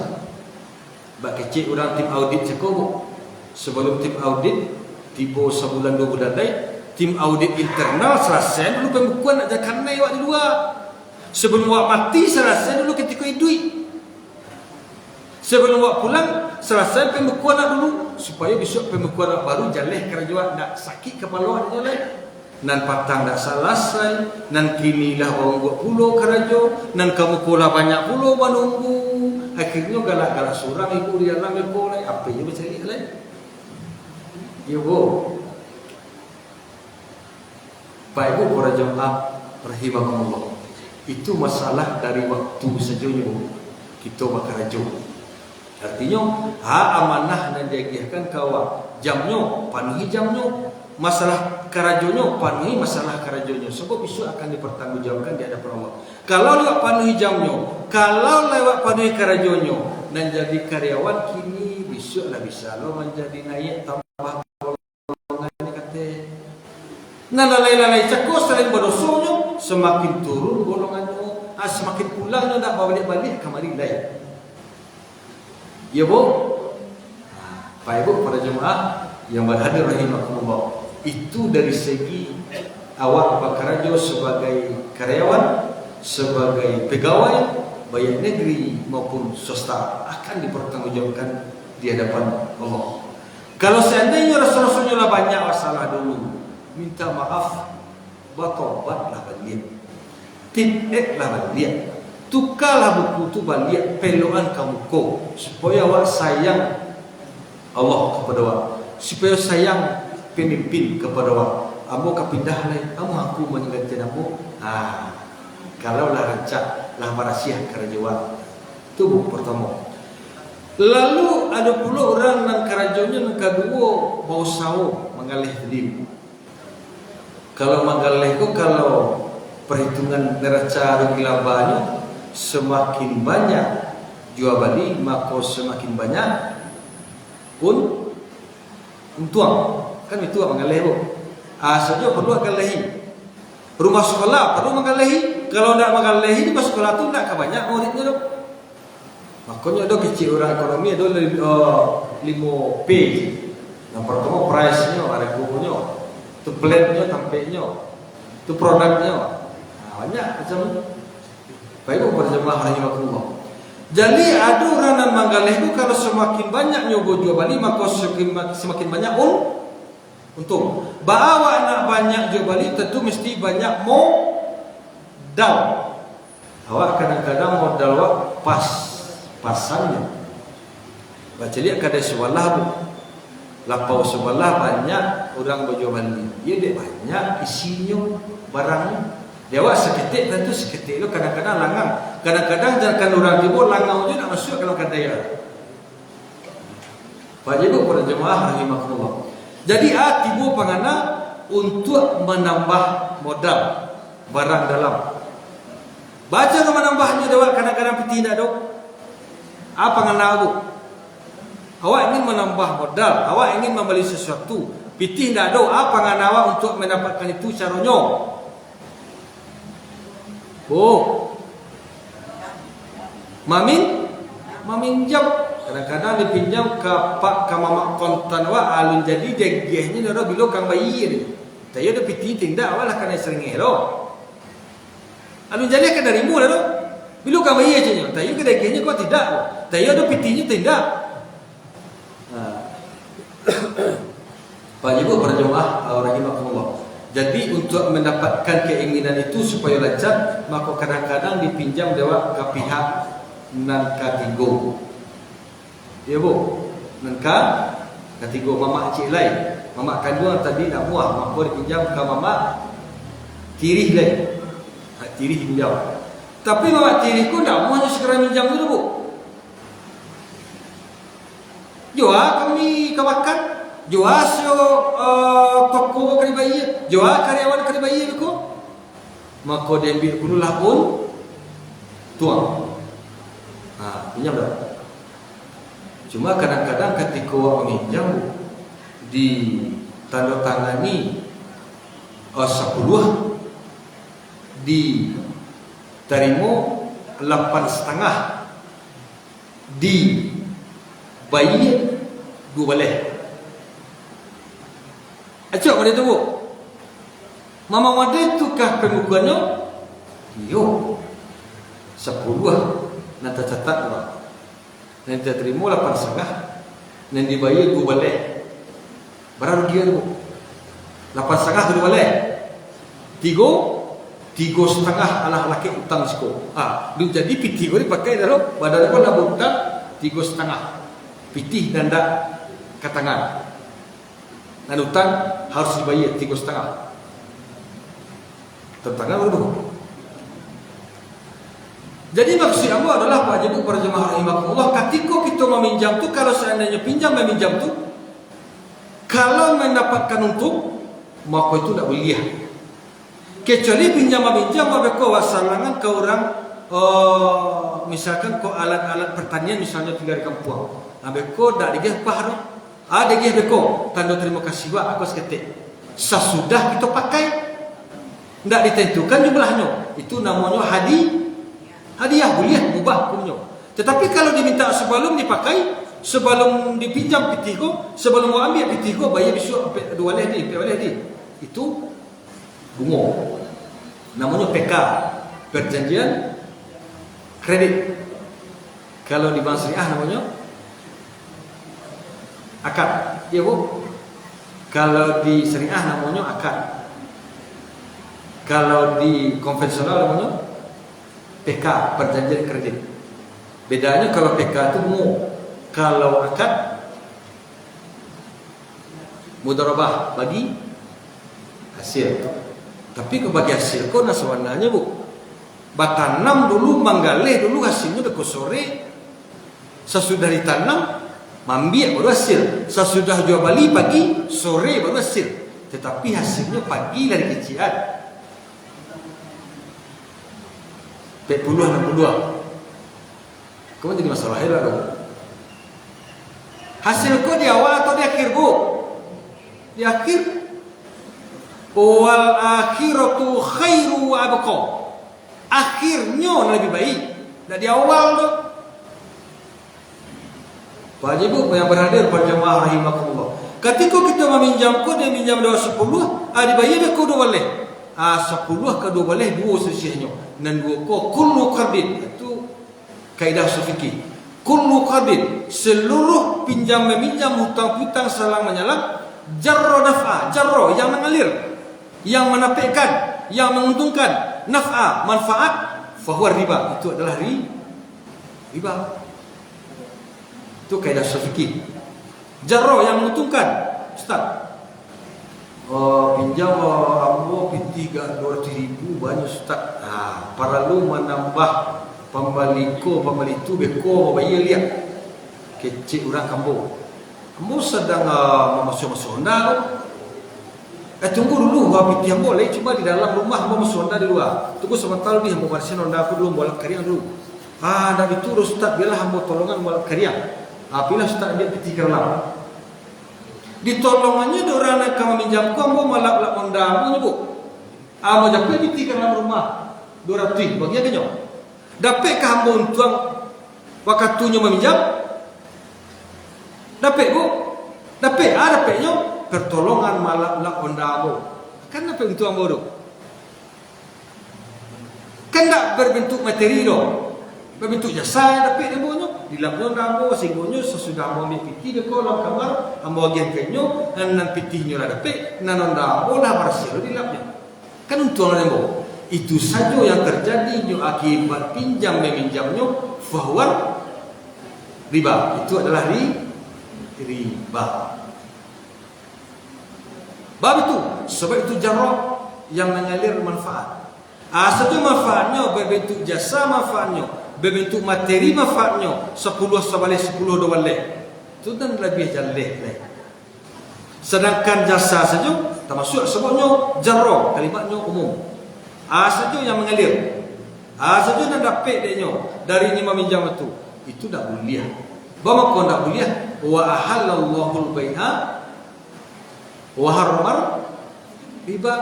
A: Bak kecil orang tim audit cukup. Sebelum tim audit tiba sebulan 2 bulan day, tim audit internal selesai dulu pembukuan nak jakan naik wak di luar. Sebelum wak mati selesai dulu ketika idui. Sebelum wak pulang selesai pembukuan nak dulu supaya besok pembukuan nak baru jaleh kerajaan nak sakit kepala nak jaleh. Nan patang dah selesai, nan kinilah orang buat pulau kerajo, nan kamu kola banyak pulau menunggu. Akhirnya galak-galak surang ibu di dalam ibu lain. Apa yang bercari lain? Ya bu. Pak Ibu para jemaah rahimakumullah. Itu masalah dari waktu saja bu. Kita berkerajo. Artinya, amanah yang diagihkan kawan. Jamnya, panuhi jamnya. Masalah kerajonya, panuhi masalah kerajonya. Sebab isu akan dipertanggungjawabkan di hadapan Allah. Kalau lewat panuhi jamnya, kalau lewat panuhi kerajonya, dan jadi karyawan kini besoklah bisa lo menjadi naik tambah golongan ini kata. Nah lalai-lalai cakap selain berdosonya, semakin turun golongannya, semakin pulangnya nak balik-balik kemari lain. Ya bu, Pak Ibu para jemaah yang berhadir rahimakumullah. Itu dari segi awak bekerja sebagai karyawan, sebagai pegawai baik negeri maupun swasta akan dipertanggungjawabkan di hadapan Allah. Kalau seandainya rasul-rasulnya banyak masalah dulu, minta maaf, bertobatlah balik, tibetlah balik, tukarlah buku tu balik peluan kamu ko supaya awak sayang Allah kepada awak, supaya sayang pemimpin kepada awak. Amu kapindah lain, amu aku mengganti amu. Kalau lah rancak lah marasiah kerajaan. Itu pertama. Lalu ada pula orang yang kerajanya yang kedua bau sawo mengalih diri. Kalau mengalih itu kalau perhitungan neraca rugi labanya semakin banyak jual beli maka semakin banyak pun untung. Kan itu mengalih bu. Saja perlu mengalih. Rumah sekolah perlu mengalih. Kalau nak mengalih di sekolah tu nak banyak muridnya tu. Makanya ada kecil orang ekonomi ada 5P. Yang pertama price-nya, harganya, tu plan-nya, tampaknya, tu produknya. Banyak macam tu. Baik bu berjemaah rahimakumullah. Jadi ada orang yang mengalih itu kalau semakin banyak nyoba jual beli maka semakin banyak untung. Bawa anak banyak jual beli tentu mesti banyak modal. Awak kadang-kadang modal awak pasangnya. Baca lihat kadang sebelah bu, lapau sebelah banyak orang berjual beli. Dia banyak isinya barangnya. Dia awak seketik tentu seketik itu kadang-kadang langang. Kadang-kadang jangan orang timur langang je nak masuk kalau kata dia. Pak Ibu para jemaah rahimakumullah. Jadi tibu pangana untuk menambah modal barang dalam. Baca ke menambahnya dewa kadang-kadang piti tidak dok. Apa ngana bu? Awak ingin menambah modal, awak ingin membeli sesuatu, piti tidak dok. Apa ngana awak untuk mendapatkan itu caranya? Oh, maminjam. Kadang-kadang dipinjam ke pak ke mama kontan wa alun jadi degehnya nero bilo kang bayi. Tayo ada piti tindak awak lah kana sering ero. Alun jadi kan dari mula ro. Bilo kang bayi aja nyo. Tayo ke degehnya kok tidak. Tayo ada pitinya tindak. Pak Ibu para jemaah rahimakumullah. Jadi untuk mendapatkan keinginan itu supaya lancar, maka kadang-kadang dipinjam dewa ke pihak nan katigo. Ya bu, nan katigo mama cik lain, mama kandung tadi nak muah, maka dipinjam ke mama tirih lain, tirih pinjam. Tapi mama tirih ku nak muahnya segera pinjam dulu bu. Jua kami kawakan. Jua sio toko kali bayi, jua karyawan kali bayi beku. Maka dia ambil kunulah pun tuang. Pinjam dah. Cuma kadang-kadang ketika awak meminjam di tanda tangani 10 di terima 8,5 di bayi 2 balai. Acok pada tu bu. Mama wade tu kah pemukuannya? Yo. 10 nanti catat lah. Nanti terima 8,5. Nanti dibayar 2 balai. Berapa rugi tu bu? 8,5 ke 2 balai. 3,5 anak laki utang siko. Jadi piti kau ni pakai dalam badan kau nak utang 3,5. Piti dan dak katangan. Dan utang harus dibayar 3,5. Tentangnya berapa? Jadi maksud Allah adalah Pak Ibu para jemaah rahimakumullah, ketika kita meminjam tu, kalau seandainya meminjam tu, kalau mendapatkan untung, maka itu tidak boleh. Kecuali pinjam-pinjam mereka wasalangan ke orang, misalkan ke alat-alat pertanian misalnya tinggal di kampung. Mereka tak digih pahar. Ada dia beko tanda terima kasih wak aku seketik. Sesudah kita pakai tidak ditentukan jumlahnya. Itu namanya hadiah boleh mubah punya. Tetapi kalau diminta sebelum dipakai, sebelum dipinjam pitigo, sebelum mau ambil pitigo bayar besok 2 leh di, itu bunga. Namanya PK, perjanjian kredit. Kalau di bank syariah namanya akad, ya bu. Kalau di syariah namanya akad. Kalau di konvensional namanya PK, perjanjian kredit. Bedanya kalau PK itu mu, kalau akad mudharabah bagi hasil. Tapi kebagi hasil kok nasawananya bu. Batanam dulu, manggaleh dulu hasilnya dekat sore. Sesudah ditanam mambiak baru hasil. Sesudah jual beli pagi, sore baru hasil. Tetapi hasilnya pagi dari kecilan 40-60. Kamu jadi masalah heran dong. Hasil kau di awal atau di akhir bu? Di akhir. Wal akhiratu khairu wa abqa. Akhirnya lebih baik. Dari awal tu. Pak Ibu yang berhadir pada jemaah rahimakumullah. Ketika kita meminjam kau, dia minjam 10, dibayar kau 2 boleh. 10 ke 2 boleh 2 sesihnya. Dan 2 kau kullu qardin. Itu kaidah fikih. Kullu qardin, seluruh pinjam meminjam hutang piutang salang menyalang jarro naf'a, jarro yang mengalir, yang menafikan, yang menguntungkan, naf'a manfaat, fahuwa riba, itu adalah riba. Itu kaidah fikih. Jarro yang menguntungkan, Ustaz. Pinjam ambo P3 200,000 banyak Ustaz. Perlu menambah pembalitu beko bayar lihat. Kecil orang kampung. Ambo sedang memasuk Honda. Tunggu dulu, P3 boleh cuma di dalam rumah ambo masuk Honda di luar. Tunggu sebentar lebih ambo barisin Honda aku dulu bolak kariang dulu. Dah itu Ustaz biarlah ambo tolongan bolak kariang. Bila Ustaz dia P3 lah. Ditolongannya orang nak meminjam ku ambo malak Honda ambo nyebut. Ambo jape P3 dalam rumah 200 bagi aja. Dapat ke ambo untuang wakatunya meminjam? Dapat bu? Dapat? Dapatnya pertolongan malak Honda ambo. Kan dapat untuang ambo tu? Kan tak berbentuk materi tu. Berbentuk jasa dapat ambo nya. Di dalam ambo singgonya sesudah ambo ambil piti ke kolam kamar ambo bagian kenyo nan pitinya lah dapat nan Honda ambo lah bersih di dalamnya. Kan untuang ambo. Itu saja yang terjadi akibat pinjam meminjamnya fahuwa riba. Itu adalah riba. Bab itu, sebab itu jarrah yang mengalir manfaat. Satu manfaatnya berbentuk jasa manfaatnya, berbentuk materi manfaatnya 10 sebalik 10 dobalik. Itu dan lebih jaleh. Sedangkan jasa saja termasuk sebabnya jarrah, kalimatnya umum. Saja yang mengalir. Saja yang dapat dia dari ni meminjam itu tak boleh. Bapa kau tak boleh. Wa ahallallahu al-bai'a wa harramar riba.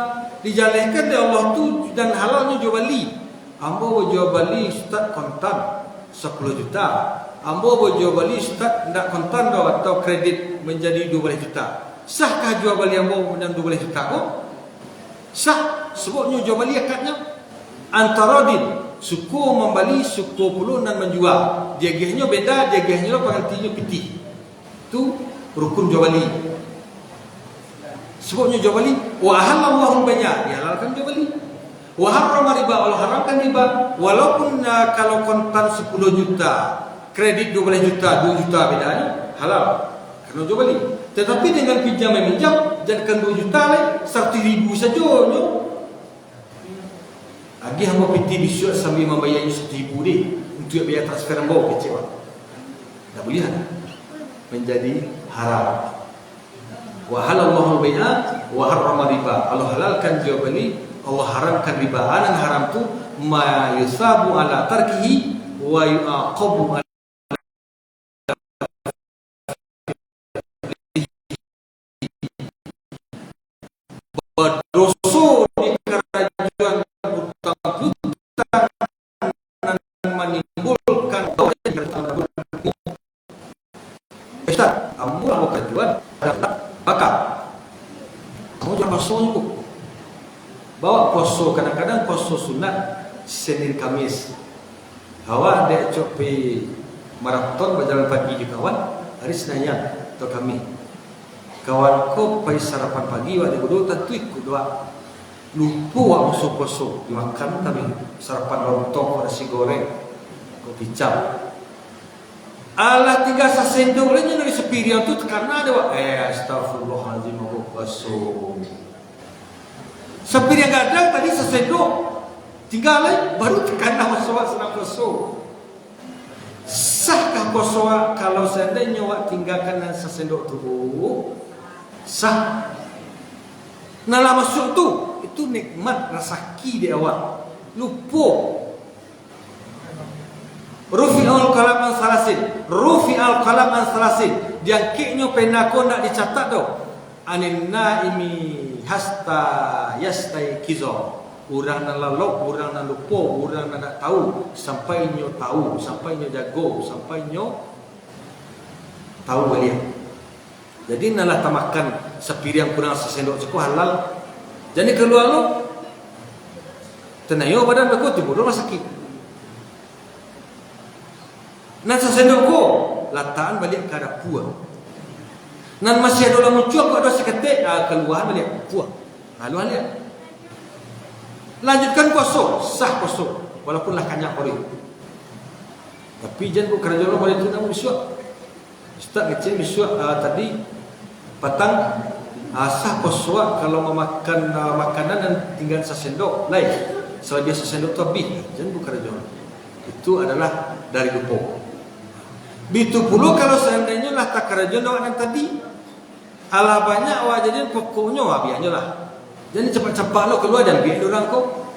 A: Dijalihkan oleh Allah tu dan halalnya jual beli. Ambo jual beli Ustaz kontan 10 juta. Ambo jual beli Ustaz tidak kontan atau kredit menjadi 12 juta. Sahkah jual beli ambo dan 12 juta kau? Sah. Sebabnya jual beli akadnya antara suku membeli, suku pula dan menjual. Diagihnya beda, diagihnya pengantinya piti. Itu rukun jual beli. Sebabnya jual beli wa halallahu al-bai'a, dihalalkan jual beli. Wa harrama riba, Allah haramkan riba. Walaupun kalau kontan 10 juta, kredit 12 juta, 2 juta bedanya halal karena jual beli. Tetapi dengan pinjam meminjam jadikan 2 juta lah 100,000 saja lagi hamba piti bisuk sambil membayar 100,000 dia untuk biaya transfer hamba kecewa. Tak boleh menjadi haram. Wa halallahu al-bai'a wa harrama riba. Allah halalkan jual beli, Allah haramkan riba. Anan haram tu ma yusabu ala tarkihi wa yu'aqabu ala dosa di kerajaan menimbulkan Ustaz, ambo mau kerjaan bakar. Kamu jangan poso juga. Bawa poso kadang-kadang poso sunat Senin Kamis. Hawa dek copi maraton berjalan pagi juga kawan. Hari Senin atau kami. Kawanku pergi sarapan pagi waktu bodoh tentu ikut doa. Lupa waktu poso dimakan kami sarapan lontong, nasi goreng, kopi cap. Alah 3 sendok lainnya dari sepirian tu karena ada astagfirullahaladzim aku poso. Sepirian gadang tadi sendok tinggal lagi baru karena masuk senang poso. Sahkah poso kalau seandainya awak tinggalkan sendok tu? Sah. Nah lah masuk tu itu nikmat rasaki di awal. Lupa. Rufi'al qalam an salasin. Rufi'al qalam an salasin. Diangkitnya pena kau nak dicatat tu. Anin naimi hasta yastaiqiza. Orang nak lalok, orang nak lupa, orang nak tahu, sampainya tahu, sampainya jago, sampainya tahu balik. Jadi nalah tamakan sepiriang kurang sesendok cukup halal. Jadi keluar lu tenayo badan aku timbul rumah sakit. Nah sesendok ko lataan balik ke dapur. Nan masih ada orang muncul kok ada seketik keluar balik. Puah. Lalu lihat. Lanjutkan kosong, sah kosong. Walaupun lah kanyak kori. Tapi jangan buat kerajaan orang balik tu namun bisuak. Ustaz kecil bisuak tadi petang sah kosong kalau memakan makanan dan tinggal sesendok lain. Selagi sesendok tu habis. Jangan buat kerajaan. Itu adalah dari gepok. Bitu puluh kalau seandainya lah tak kerajaan orang tadi. Alah banyak awak jadi pokoknya biarnya lah. Jadi cepat-cepat lo keluar dan biar orang kau.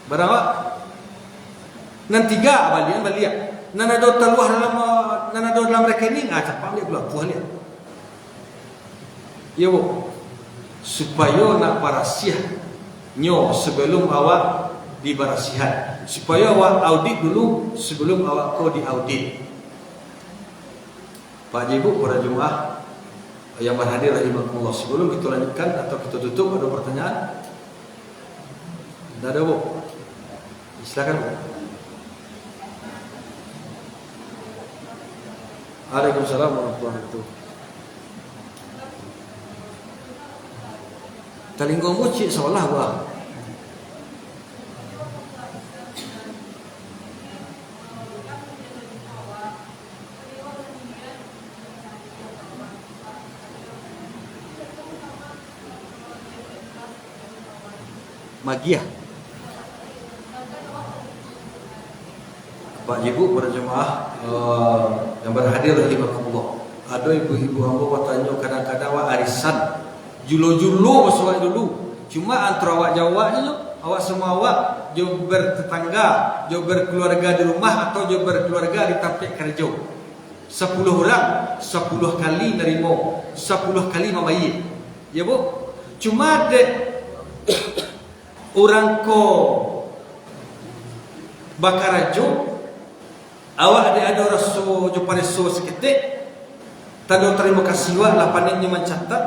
A: Barang awak. Nan tiga balian. Nan ada dalam rekening cepat balik keluar. Puas lihat. Ya bu. Supaya nak barasiah nyo sebelum awak dibarasihan. Supaya awak audit dulu sebelum awak kau diaudit. Pak Ibu, para jemaah yang berhadir rahimakumullah, sebelum kita lanjutkan atau kita tutup, ada pertanyaan? Tidak ada, Bu. Silakan, Bu. Waalaikumsalam warahmatullahi wabarakatuh. Talinggong Bu cik seolah Bu. Magiah. Pak Ibu, para jemaah yang berhadir rahimakumullah. Ada ibu-ibu hamba bertanya kadang-kadang awak arisan julo-julo masuk dulu. Cuma antara awak Jawa je, awak semua awak jo bertetangga, jo berkeluarga di rumah atau jo berkeluarga di tapak kerja. 10 orang 10 kali nerimo, 10 kali mamayit. Ya Bu? Cuma dek orang ko bakarajo awak ada raso jo pareso seketik tado terima kasih wa lah panitnya mencatat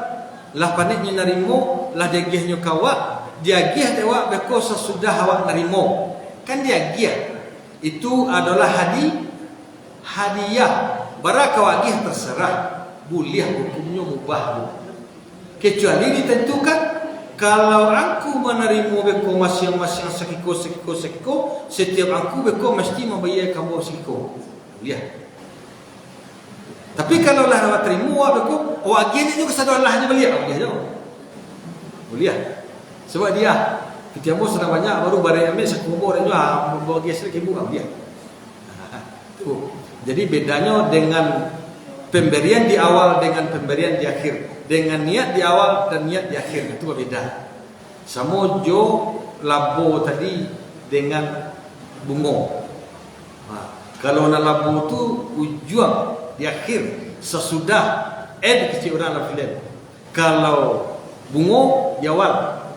A: lah panitnya narimo lah diagihnya kawa diagih dewa beko sesudah awak narimo kan diagih itu adalah hadiah baraka wagih terserah boleh hukumnya mubah kecuali ditentukan. Kalau aku menerima beko masing-masing sekiko, setiap aku beko mesti membayar kamu sekiko. Lihat. Tapi kalau lah awak terima beko, awak gini juga sadar lah aja beliau. Boleh je. Boleh. Sebab dia kita mau sedang banyak baru barang ambil sekubur itu bawa geser ke ibu dia. Jadi bedanya dengan pemberian di awal dengan pemberian di akhir. Dengan niat di awal dan niat di akhir itu berbeda. Sama jo labo tadi dengan bungo. Kalau nak labo tu ujung di akhir sesudah kecil orang dalam film. Kalau bungo di awal.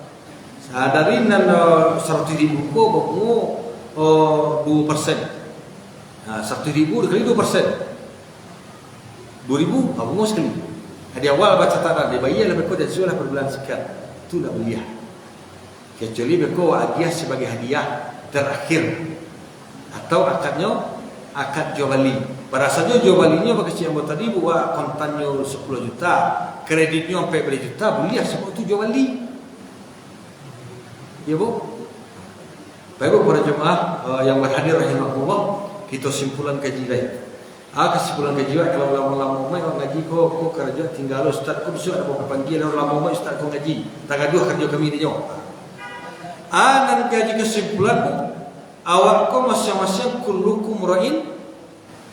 A: Dari 100,000 ko bungo 2%. 100,000 dikali 2%. 2,000 bungo sekali. Di awal baca tanda dia bayar lebih kurang dari per bulan sekian. Itu tak boleh. Kecuali beko hadiah sebagai hadiah terakhir atau akadnya akad jual beli. Pada saja jual belinya bagi si ambo tadi buat kontannya 10 juta, kreditnya sampai 10 juta, boleh sebab itu jual beli. Ya Bu. Baik Bu para jemaah yang berhadir rahimakumullah, kita simpulan kaji lain. Kesimpulan kaji kalau lama-lama mai orang ngaji ko kerja tinggal ustaz ko besok ada panggil orang lama mai ustaz ko ngaji. Tak gaduh kerja kami dia. Nan kaji kesimpulan awak ko masing-masing kullukum ra'in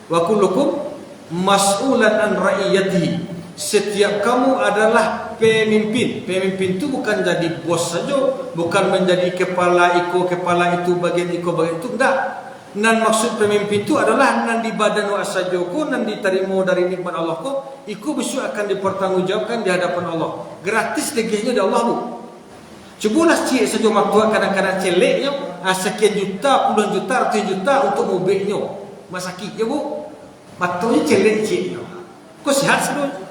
A: wa kullukum mas'ulan an ra'iyatihi. Setiap kamu adalah pemimpin. Pemimpin itu bukan jadi bos saja, bukan menjadi kepala itu, bagian itu, enggak. Nan maksud pemimpin itu adalah nan di badan wa asajoko, nan diterima dari nikmat Allah ko, iku besok akan dipertanggungjawabkan di hadapan Allah. Gratis legihnya dari Allah Bu. Cubalah cik saja maktua kadang-kadang celeknya, sekian juta, puluhan juta, ratus juta untuk mobilnya. Masakit ya Bu. Maktuanya celek ciknya. Kau sihat sebelum?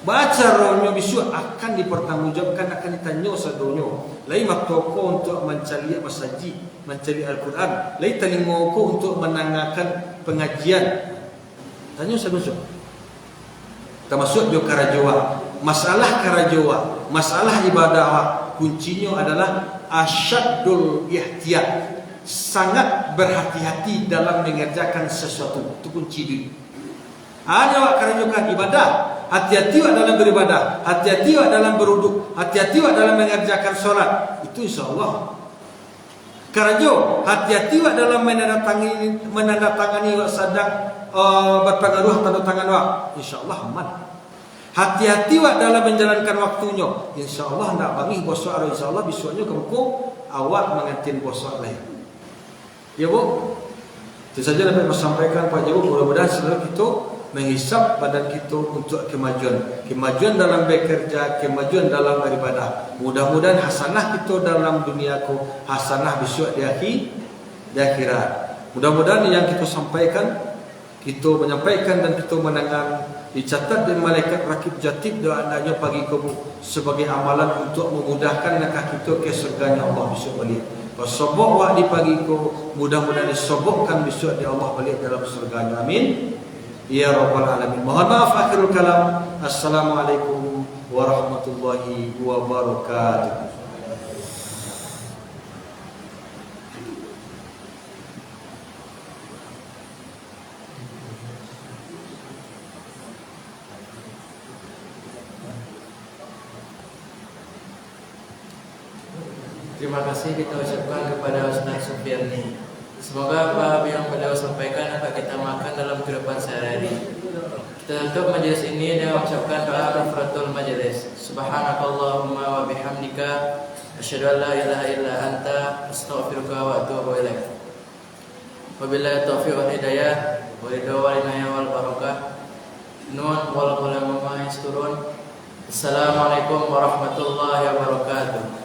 A: Baca rohnya besok akan dipertanggungjawabkan, akan ditanya sadonya. Lain maktoko untuk mencari masjid, mencari Al-Quran. Lain telingoko untuk menangakan pengajian. Tanya sadonya. termasuk di karajawa. Masalah karajawa, masalah ibadah kuncinya adalah asyaddul ihtiyat, sangat berhati-hati dalam mengerjakan sesuatu. Itu kunci dia. Ada awak karajokan ibadah, hati-hati awak dalam beribadah, hati-hati awak dalam beruduk, hati-hati awak dalam mengerjakan solat. Itu insya-Allah. Karajo, hati-hati awak dalam menandatangani awak sedang berpengaruh tanda tangan awak. Insya-Allah aman. Hati-hati awak dalam menjalankan waktunya. Insya-Allah nak bangi bosok arah insya-Allah besoknya kamu awak mengantin bosok lain. Ya Bu. Itu saja dapat saya sampaikan Pak Ibu. Mudah-mudahan selalu kita menghisap badan kita untuk kemajuan dalam bekerja, kemajuan dalam beribadah. Mudah-mudahan hasanah kita dalam duniaku, hasanah besok di akhirat. Mudah-mudahan yang kita sampaikan, kita menyampaikan dan kita menangan dicatat dan malaikat rakib jatib doanya pagi kamu sebagai amalan untuk memudahkan langkah kita ke surganya Allah besok balik. Sobok wak di pagi ko, mudah-mudahan disobokkan besok di Allah balik dalam surganya. Amin. Ya Rabbal Alamin. Mohon maaf akhirul kalam. Assalamualaikum warahmatullahi wabarakatuh.
B: Terima kasih kita ucapkan kepada Ustaz Sufiani. Semoga apa yang beliau sampaikan dapat kita makan dalam kehidupan sehari-hari. Kita tutup majelis ini dengan mengucapkan doa kafaratul majelis. Subhanakallahumma wa bihamdika asyhadu an la ilaha illa anta astaghfiruka wa atubu ilaik. Wabillahi taufiq wal hidayah wa ridha wal inayah wal barakah. Nun wal qalam ma yasturun. Assalamualaikum warahmatullahi wabarakatuh.